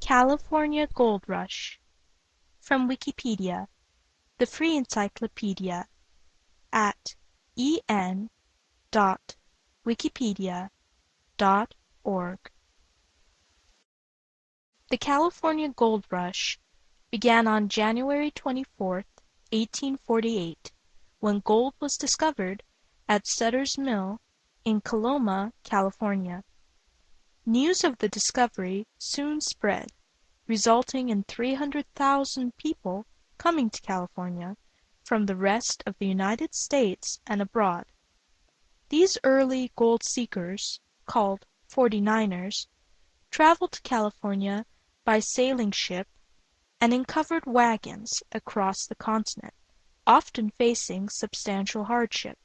California Gold Rush. From Wikipedia, the free encyclopedia, at en.wikipedia.org. The California Gold Rush began on January 24, 1848, when gold was discovered at Sutter's Mill in Coloma, California. News of the discovery soon spread, resulting in 300,000 people coming to California from the rest of the United States and abroad. These early gold seekers, called 49ers, traveled to California by sailing ship and in covered wagons across the continent, often facing substantial hardship.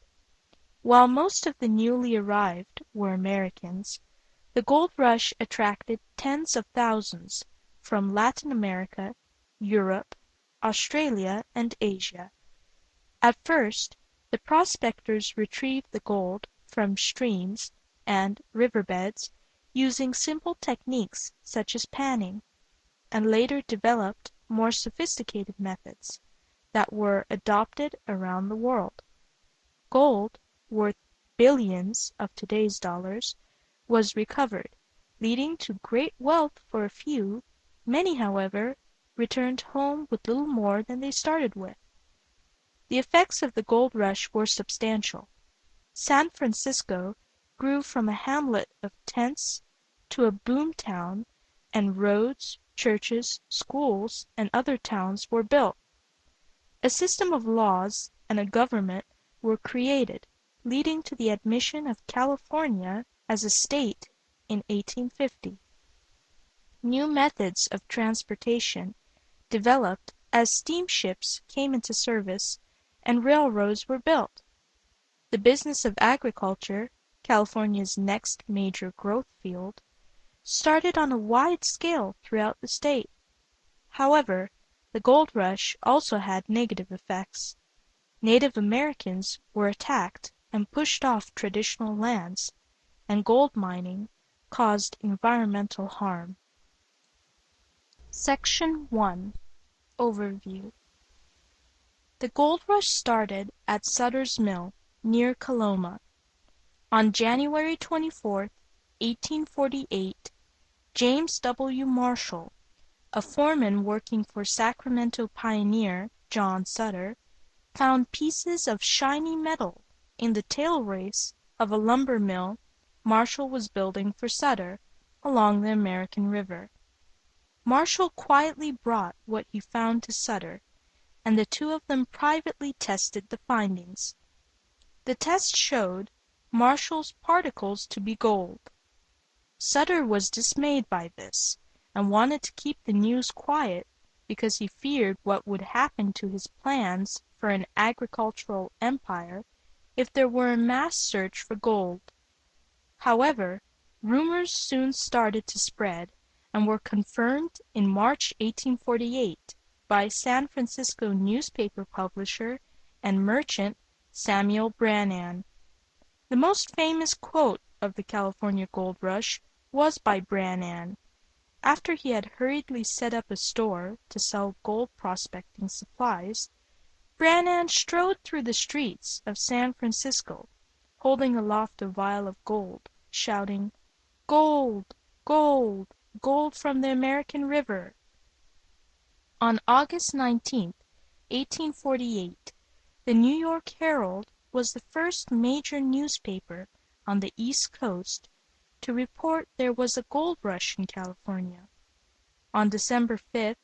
While most of the newly arrived were Americans, the gold rush attracted tens of thousands from Latin America, Europe, Australia, and Asia. At first, the prospectors retrieved the gold from streams and river beds using simple techniques such as panning, and later developed more sophisticated methods that were adopted around the world. Gold, worth billions of today's dollars, was recovered, leading to great wealth for a few. Many, however, returned home with little more than they started with. The effects of the gold rush were substantial. San Francisco grew from a hamlet of tents to a boom town, and roads, churches, schools, and other towns were built. A system of laws and a government were created, leading to the admission of California as a state in 1850. New methods of transportation developed as steamships came into service and railroads were built. The business of agriculture, California's next major growth field, started on a wide scale throughout the state. However, the gold rush also had negative effects. Native Americans were attacked and pushed off traditional lands, and gold mining caused environmental harm. Section 1. Overview. The gold rush started at Sutter's Mill, near Coloma. On January 24, 1848, James W. Marshall, a foreman working for Sacramento pioneer John Sutter, found pieces of shiny metal in the tail race of a lumber mill Marshall was building for Sutter along the American River. Marshall quietly brought what he found to Sutter, and the two of them privately tested the findings. The test showed Marshall's particles to be gold. Sutter was dismayed by this, and wanted to keep the news quiet because he feared what would happen to his plans for an agricultural empire if there were a mass search for gold. However, rumors soon started to spread, and were confirmed in March 1848 by San Francisco newspaper publisher and merchant Samuel Brannan. The most famous quote of the California gold rush was by Brannan. After he had hurriedly set up a store to sell gold prospecting supplies, Brannan strode through the streets of San Francisco, holding aloft a vial of gold, shouting, "Gold! Gold! Gold from the American River!" On August 19, 1848, the New York Herald was the first major newspaper on the East Coast to report there was a gold rush in California. On December 5,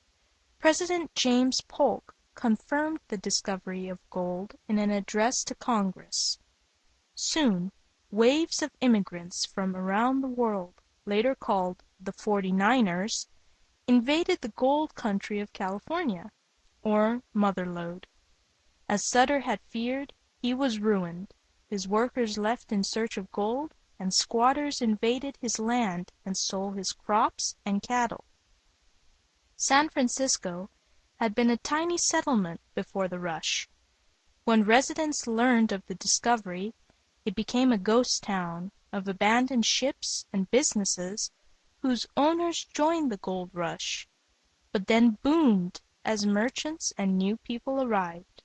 President James Polk confirmed the discovery of gold in an address to Congress. Soon, waves of immigrants from around the world, later called the 49ers, invaded the gold country of California, or Motherlode. As Sutter had feared, he was ruined. His workers left in search of gold, and squatters invaded his land and stole his crops and cattle. San Francisco had been a tiny settlement before the rush. When residents learned of the discovery, it became a ghost town of abandoned ships and businesses whose owners joined the gold rush, but then boomed as merchants and new people arrived.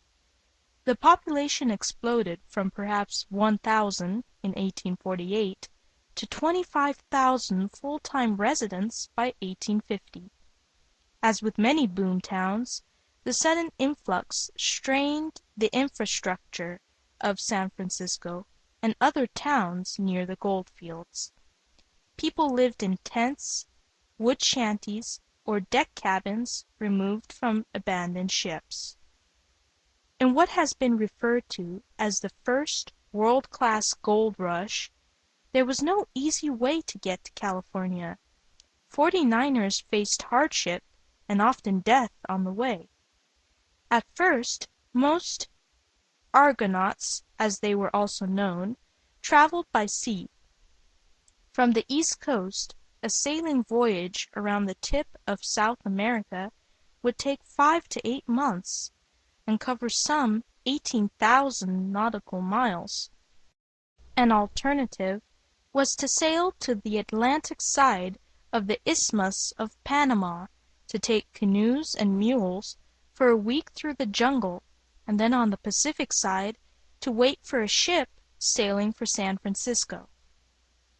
The population exploded from perhaps 1,000 in 1848 to 25,000 full-time residents by 1850. As with many boom towns, the sudden influx strained the infrastructure of San Francisco and other towns near the gold fields. People lived in tents, wood shanties, or deck cabins removed from abandoned ships. In what has been referred to as the first world-class gold rush, there was no easy way to get to California. 49ers faced hardship and often death on the way. At first, most Argonauts, as they were also known, traveled by sea. From the East Coast, a sailing voyage around the tip of South America would take 5 to 8 months and cover some 18,000 nautical miles. An alternative was to sail to the Atlantic side of the Isthmus of Panama, to take canoes and mules for a week through the jungle, and then on the Pacific side to wait for a ship sailing for San Francisco.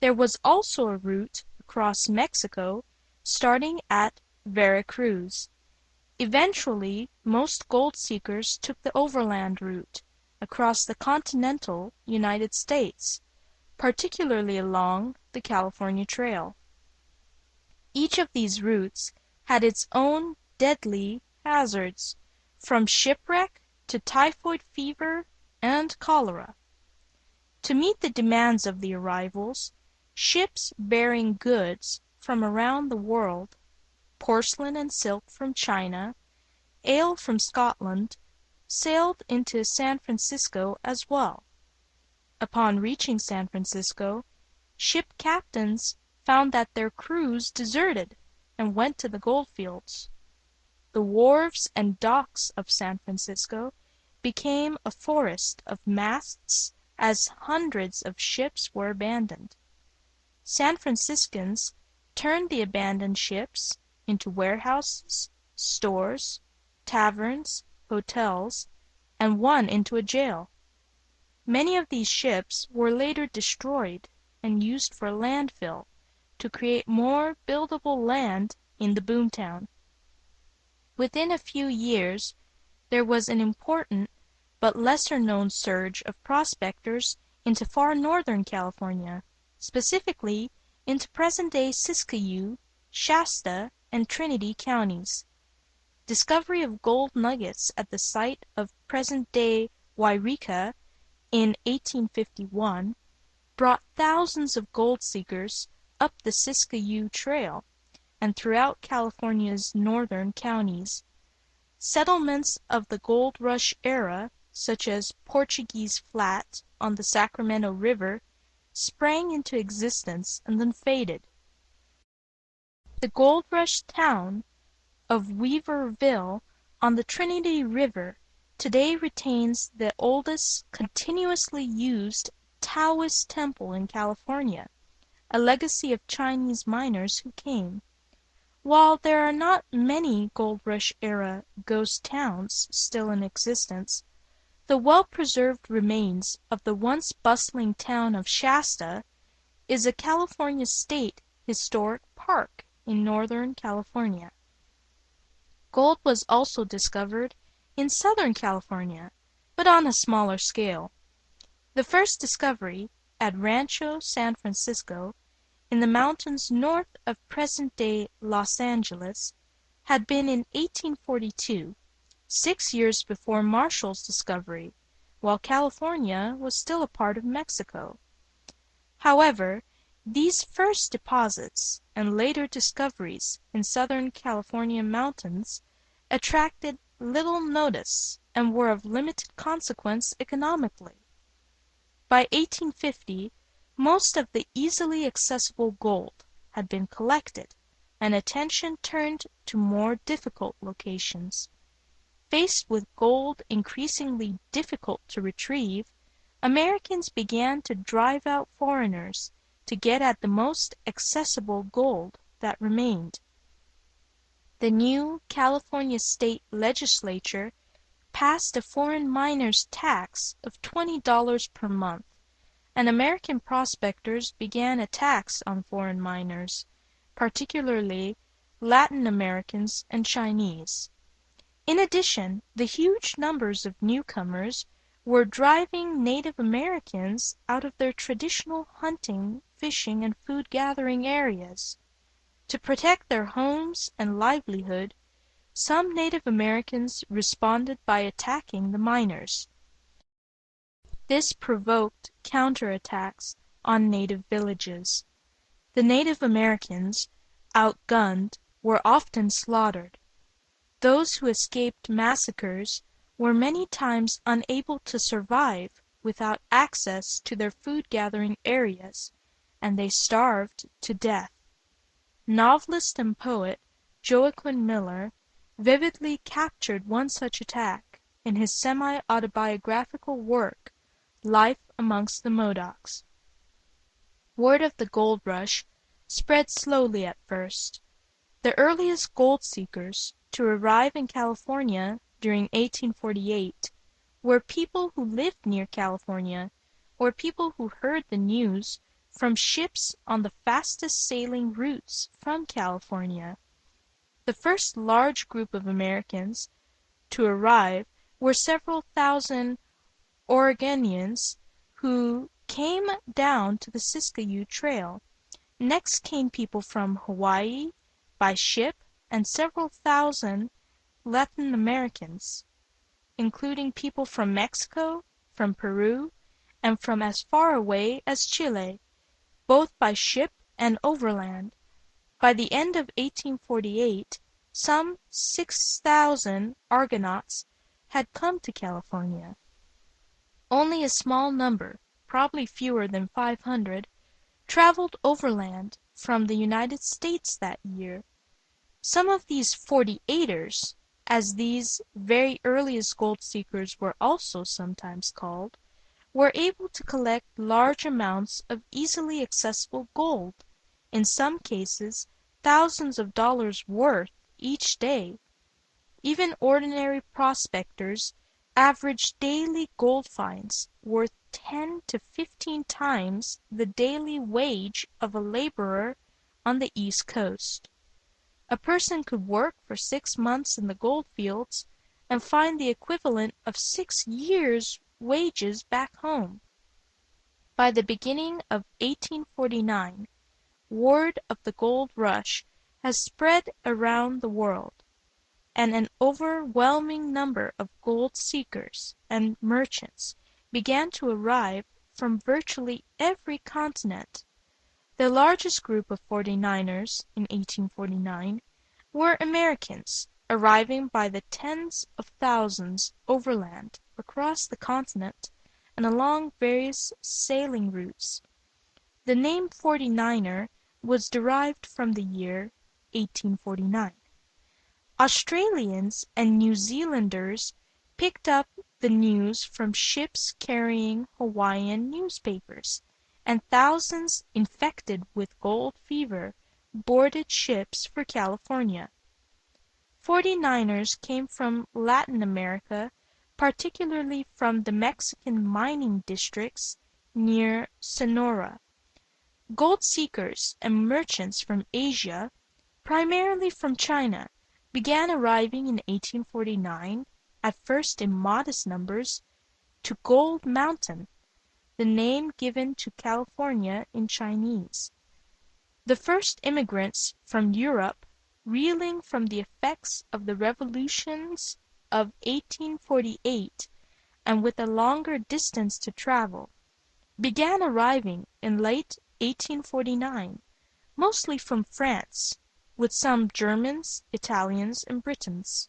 There was also a route across Mexico starting at Vera Cruz. Eventually, most gold seekers took the overland route across the continental United States, particularly along the California Trail. Each of these routes had its own deadly hazards, from shipwreck to typhoid fever and cholera. To meet the demands of the arrivals, ships bearing goods from around the world, porcelain and silk from China, ale from Scotland, sailed into San Francisco as well. Upon reaching San Francisco, ship captains found that their crews deserted and went to the gold fields. The wharves and docks of San Francisco became a forest of masts as hundreds of ships were abandoned. San Franciscans turned the abandoned ships into warehouses, stores, taverns, hotels, and one into a jail. Many of these ships were later destroyed and used for landfill to create more buildable land in the boomtown. Within a few years there was an important but lesser-known surge of prospectors into far northern California, specifically into present-day Siskiyou, Shasta, and Trinity counties. Discovery of gold nuggets at the site of present-day Wairika in 1851 brought thousands of gold seekers up the Siskiyou Trail and throughout California's northern counties. Settlements of the gold rush era, such as Portuguese Flat on the Sacramento River, sprang into existence and then faded. The gold rush town of Weaverville on the Trinity River today retains the oldest continuously used Taoist temple in California, a legacy of Chinese miners who came. While there are not many gold rush era ghost towns still in existence, the well-preserved remains of the once bustling town of Shasta is a California State Historic Park in Northern California. Gold was also discovered in Southern California, but on a smaller scale. The first discovery, at Rancho San Francisco, in the mountains north of present-day Los Angeles, had been in 1842, 6 years before Marshall's discovery, while California was still a part of Mexico. However, these first deposits and later discoveries in Southern California mountains attracted little notice and were of limited consequence economically. By 1850, most of the easily accessible gold had been collected, and attention turned to more difficult locations. Faced with gold increasingly difficult to retrieve, Americans began to drive out foreigners to get at the most accessible gold. that remained. The new California state legislature passed a foreign miners' tax of $20 per month, and American prospectors began a tax on foreign miners, particularly Latin Americans and Chinese. In addition, the huge numbers of newcomers were driving Native Americans out of their traditional hunting, fishing, and food-gathering areas. To protect their homes and livelihood, some Native Americans responded by attacking the miners. This provoked counterattacks on native villages. The Native Americans, outgunned, were often slaughtered. Those who escaped massacres were many times unable to survive without access to their food-gathering areas, and they starved to death. Novelist and poet Joaquin Miller vividly captured one such attack in his semi-autobiographical work, Life Amongst the Modocs. Word of the gold rush spread slowly at first. The earliest gold seekers to arrive in California during 1848 were people who lived near California, or people who heard the news from ships on the fastest sailing routes from California. The first large group of Americans to arrive were several thousand Oregonians who came down to the Siskiyou Trail. Next came people from Hawaii by ship and several thousand Latin Americans, including people from Mexico, from Peru, and from as far away as Chile, both by ship and overland. By the end of 1848 some 6,000 Argonauts had come to California. Only a small number, probably fewer than 500, traveled overland from the United States that year. Some of these 48ers, as these very earliest gold seekers were also sometimes called, were able to collect large amounts of easily accessible gold, in some cases thousands of dollars' worth each day. Even ordinary prospectors averaged daily gold finds worth 10 to 15 times the daily wage of a laborer on the East Coast. A person could work for 6 months in the gold fields and find the equivalent of 6 years' wages back home. By the beginning of 1849, word of the gold rush has spread around the world, and an overwhelming number of gold seekers and merchants began to arrive from virtually every continent. The largest group of 49ers in 1849 were Americans, arriving by the tens of thousands overland across the continent and along various sailing routes. The name 49er was derived from the year 1849. Australians and New Zealanders picked up the news from ships carrying Hawaiian newspapers, and thousands infected with gold fever boarded ships for California. 49ers came from Latin America, particularly from the Mexican mining districts near Sonora. Gold seekers and merchants from Asia, primarily from China, began arriving in 1849, at first in modest numbers, to Gold Mountain, the name given to California in Chinese. The first immigrants from Europe, reeling from the effects of the revolutions of 1848 and with a longer distance to travel, began arriving in late 1849, mostly from France, with some Germans, Italians, and Britons.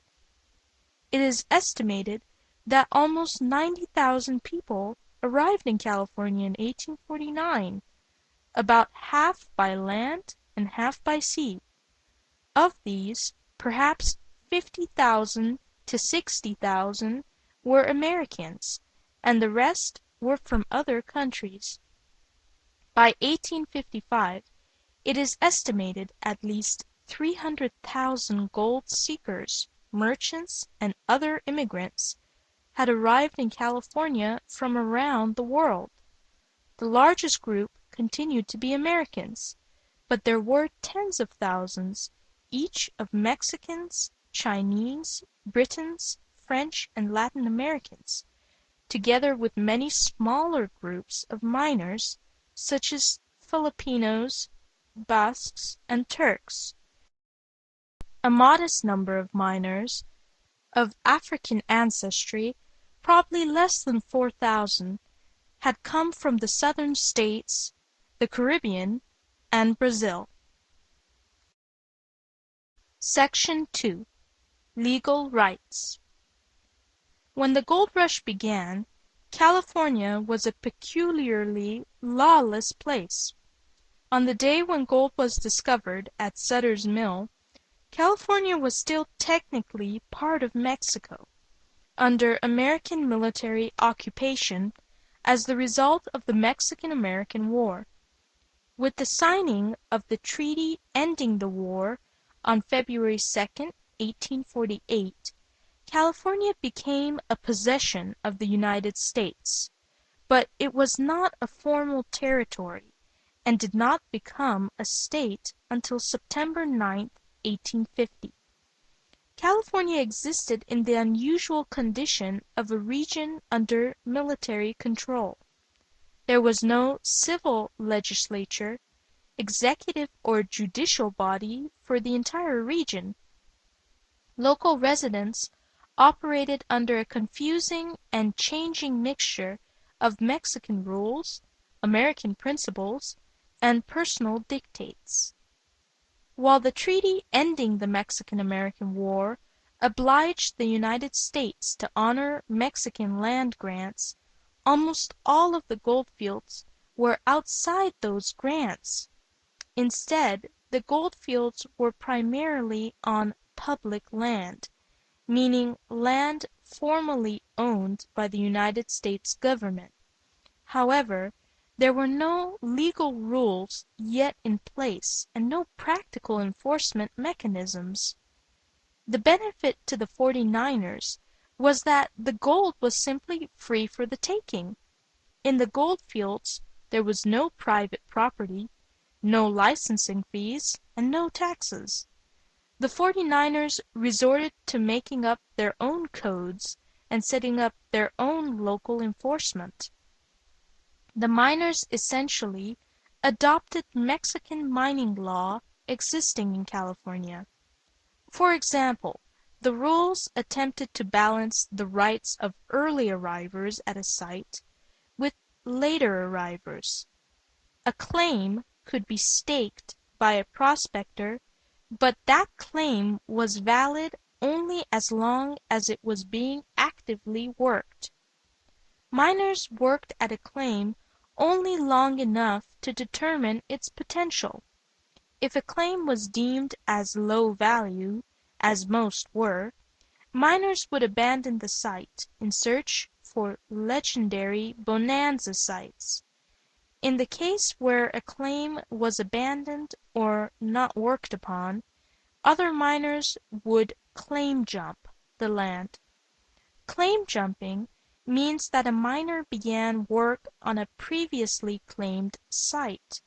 It is estimated that almost 90,000 people arrived in California in 1849, about half by land and half by sea. Of these, perhaps 50,000 to 60,000 were Americans, and the rest were from other countries. By 1855, It is estimated at least 300,000 gold seekers, merchants, and other immigrants had arrived in California from around the world. The largest group continued to be Americans, but there were tens of thousands each of Mexicans, Chinese, Britons, French, and Latin Americans, together with many smaller groups of miners, such as Filipinos, Basques, and Turks. A modest number of miners of African ancestry, probably less than 4,000, had come from the Southern States, the Caribbean, and Brazil. Section 2. Legal Rights. When the gold rush began, California was a peculiarly lawless place. On the day when gold was discovered at Sutter's Mill, California was still technically part of Mexico, under American military occupation as the result of the Mexican-American War. With the signing of the treaty ending the war on February 2, 1848, California became a possession of the United States, but it was not a formal territory, and did not become a state until September 9, 1850. California existed in the unusual condition of a region under military control. There was no civil legislature, executive or judicial body for the entire region. Local residents operated under a confusing and changing mixture of Mexican rules, American principles, and personal dictates. While the treaty ending the Mexican-American War obliged the United States to honor Mexican land grants, almost all of the gold fields were outside those grants. Instead, the gold fields were primarily on public land, meaning land formally owned by the United States government. However, there were no legal rules yet in place and no practical enforcement mechanisms. The benefit to the 49ers was that the gold was simply free for the taking. In the gold fields there was no private property, no licensing fees, and no taxes. The 49ers resorted to making up their own codes and setting up their own local enforcement. The miners essentially adopted Mexican mining law existing in California. For example, the rules attempted to balance the rights of early arrivers at a site with later arrivers. A claim could be staked by a prospector, but that claim was valid only as long as it was being actively worked. Miners worked at a claim only long enough to determine its potential. If a claim was deemed as low value, as most were, miners would abandon the site in search for legendary bonanza sites. In the case where a claim was abandoned or not worked upon, other miners would claim jump the land. Claim jumping means that a miner began work on a previously claimed site.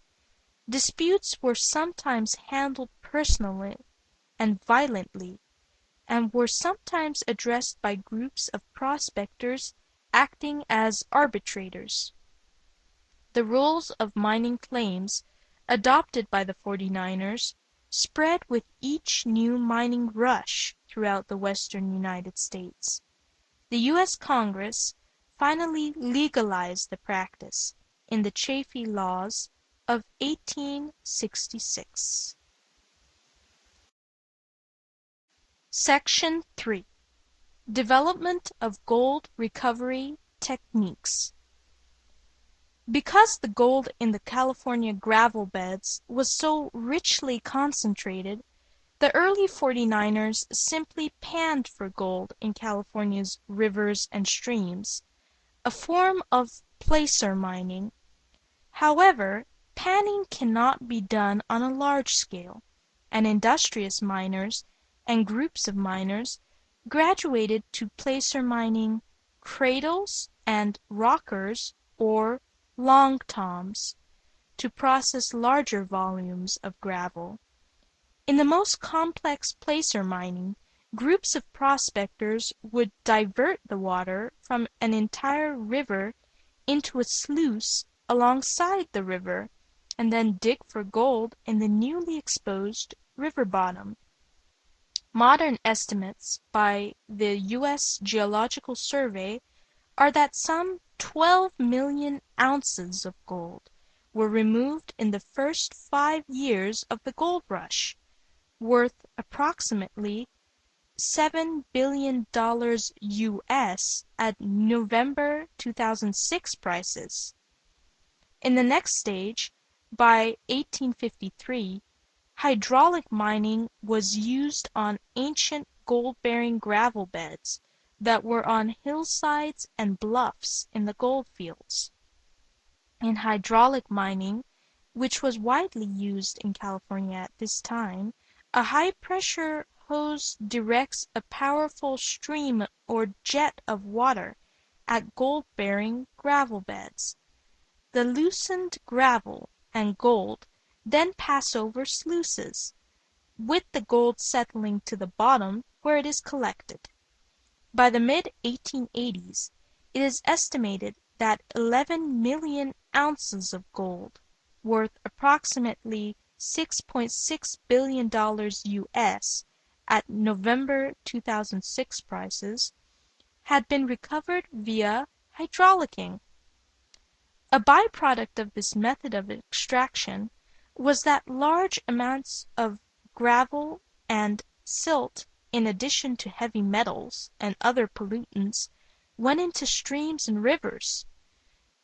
Disputes were sometimes handled personally and violently, and were sometimes addressed by groups of prospectors acting as arbitrators. The rules of mining claims adopted by the 49ers spread with each new mining rush throughout the western United States. The U.S. Congress finally legalized the practice in the Chaffee Laws of 1866. Section 3. Development of Gold Recovery Techniques. Because the gold in the California gravel beds was so richly concentrated, the early 49ers simply panned for gold in California's rivers and streams, a form of placer mining. However, panning cannot be done on a large scale, and industrious miners and groups of miners graduated to placer mining "cradles" and "rockers" or "long toms" to process larger volumes of gravel. In the most complex placer mining, groups of prospectors would divert the water from an entire river into a sluice alongside the river, and then dig for gold in the newly exposed river bottom. Modern estimates by the U.S. Geological Survey are that some 12 million ounces of gold were removed in the first 5 years of the gold rush, worth approximately $7 billion U.S. at November 2006 prices. In the next stage, by 1853, hydraulic mining was used on ancient gold-bearing gravel beds that were on hillsides and bluffs in the gold fields. In hydraulic mining, which was widely used in California at this time, a high-pressure hose directs a powerful stream or jet of water at gold-bearing gravel beds. The loosened gravel and gold then pass over sluices, with the gold settling to the bottom where it is collected. By the mid-1880s, it is estimated that 11 million ounces of gold, worth approximately $6.6 billion U.S. at November 2006 prices, had been recovered via hydraulicking. A byproduct of this method of extraction was that large amounts of gravel and silt, in addition to heavy metals and other pollutants, went into streams and rivers.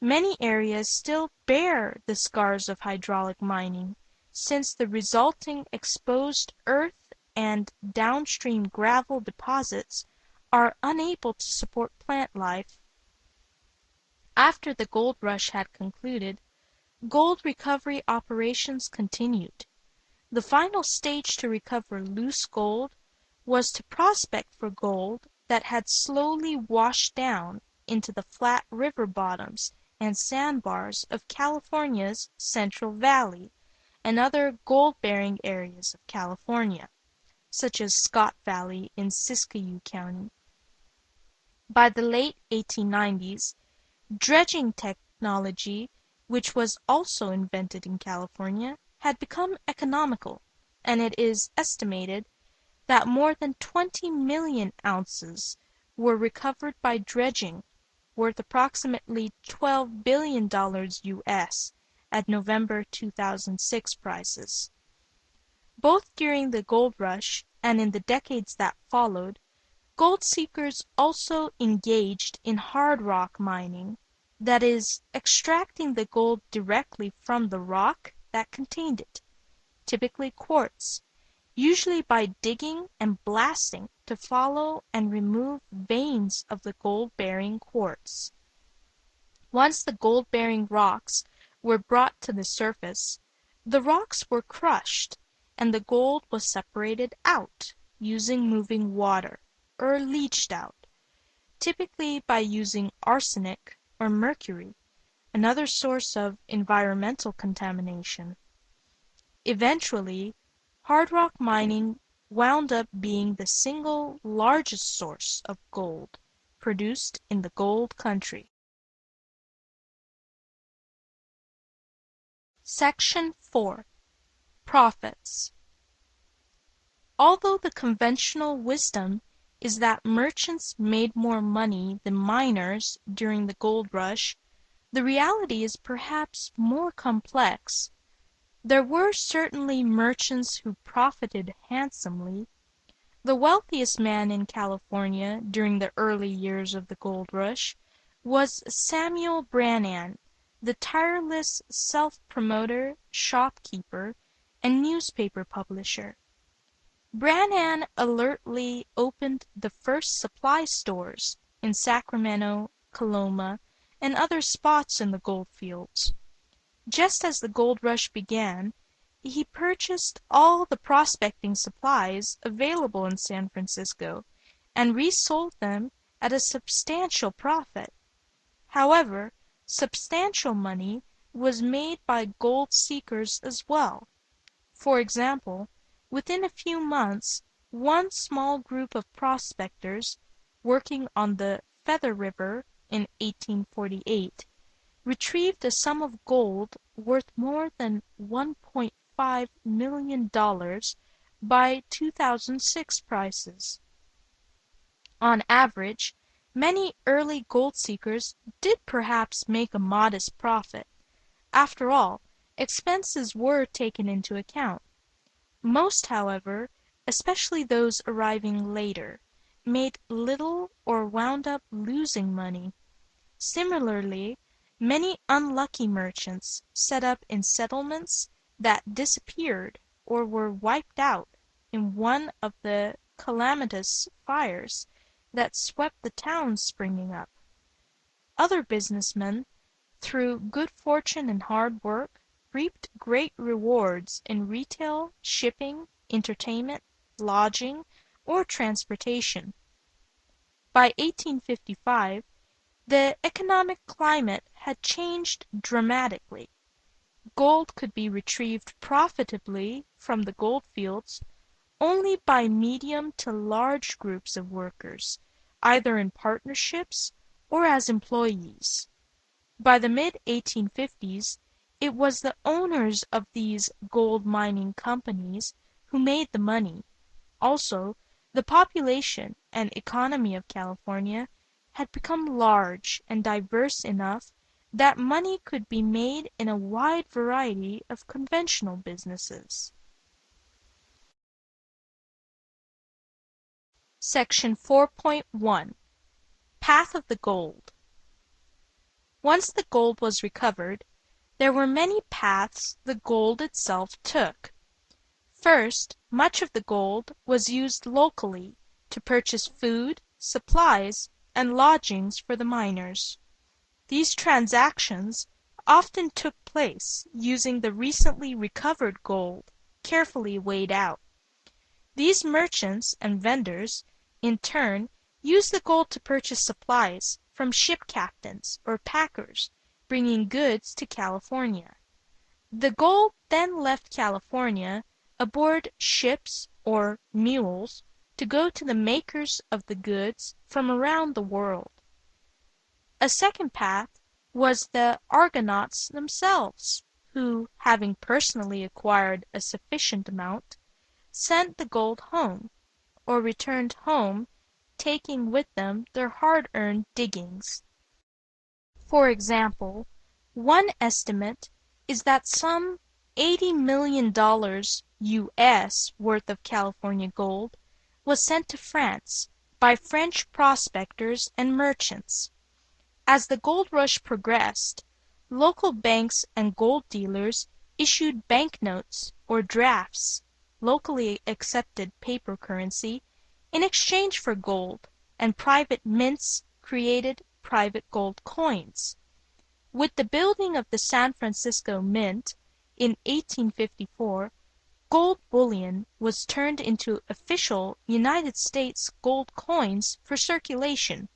Many areas still bear the scars of hydraulic mining, since the resulting exposed earth and downstream gravel deposits are unable to support plant life. After the gold rush had concluded, gold recovery operations continued. The final stage to recover loose gold was to prospect for gold that had slowly washed down into the flat river bottoms and sandbars of California's Central Valley and other gold-bearing areas of California, such as Scott Valley in Siskiyou County. By the late 1890s, dredging technology, which was also invented in California, had become economical, and it is estimated that more than 20 million ounces were recovered by dredging, worth approximately $12 billion U.S. at November 2006 prices. Both during the gold rush and in the decades that followed, gold seekers also engaged in hard rock mining, that is, extracting the gold directly from the rock that contained it, typically quartz, usually by digging and blasting to follow and remove veins of the gold-bearing quartz. Once the gold-bearing rocks were brought to the surface, the rocks were crushed, and the gold was separated out using moving water, or leached out, typically by using arsenic or mercury, another source of environmental contamination. Eventually, hard rock mining wound up being the single largest source of gold produced in the gold country. Section 4. Profits. Although the conventional wisdom is that merchants made more money than miners during the gold rush, the reality is perhaps more complex. There were certainly merchants who profited handsomely. The wealthiest man in California during the early years of the gold rush was Samuel Brannan, the tireless self-promoter, shopkeeper, and newspaper publisher. Brannan alertly opened the first supply stores in Sacramento, Coloma, and other spots in the gold fields. Just as the gold rush began, he purchased all the prospecting supplies available in San Francisco and resold them at a substantial profit. However, substantial money was made by gold seekers as well. For example, within a few months one small group of prospectors, working on the Feather River in 1848, retrieved a sum of gold worth more than $1.5 million by 2006 prices. On average, many early gold seekers did perhaps make a modest profit. After all, expenses were taken into account. Most, however, especially those arriving later, made little or wound up losing money. Similarly, many unlucky merchants set up in settlements that disappeared or were wiped out in one of the calamitous fires that swept the towns springing up. Other businessmen, through good fortune and hard work, reaped great rewards in retail, shipping, entertainment, lodging, or transportation. By 1855 the economic climate had changed dramatically. Gold could be retrieved profitably from the goldfields only by medium to large groups of workers, either in partnerships or as employees. By the mid-1850s it was the owners of these gold mining companies who made the money. Also, the population and economy of California had become large and diverse enough that money could be made in a wide variety of conventional businesses. Section 4.1 Path of the Gold. Once the gold was recovered, there were many paths the gold itself took. First, much of the gold was used locally to purchase food, supplies, and lodgings for the miners. These transactions often took place using the recently recovered gold, carefully weighed out. These merchants and vendors, in turn, used the gold to purchase supplies from ship captains or packers bringing goods to California. The gold then left California aboard ships or mules to go to the makers of the goods from around the world. A second path was the Argonauts themselves, who, having personally acquired a sufficient amount, sent the gold home, or returned home taking with them their hard-earned diggings. For example, one estimate is that some $80 million US worth of California gold was sent to France by French prospectors and merchants. As the gold rush progressed, local banks and gold dealers issued banknotes or drafts, locally accepted paper currency, in exchange for gold, and private mints created private gold coins. With the building of the San Francisco Mint in 1854, gold bullion was turned into official United States gold coins for circulation.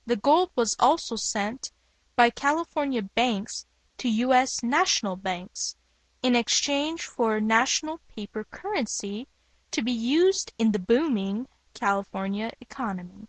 The gold was also sent by California banks to U.S. national banks in exchange for national paper currency to be used in the booming California economy.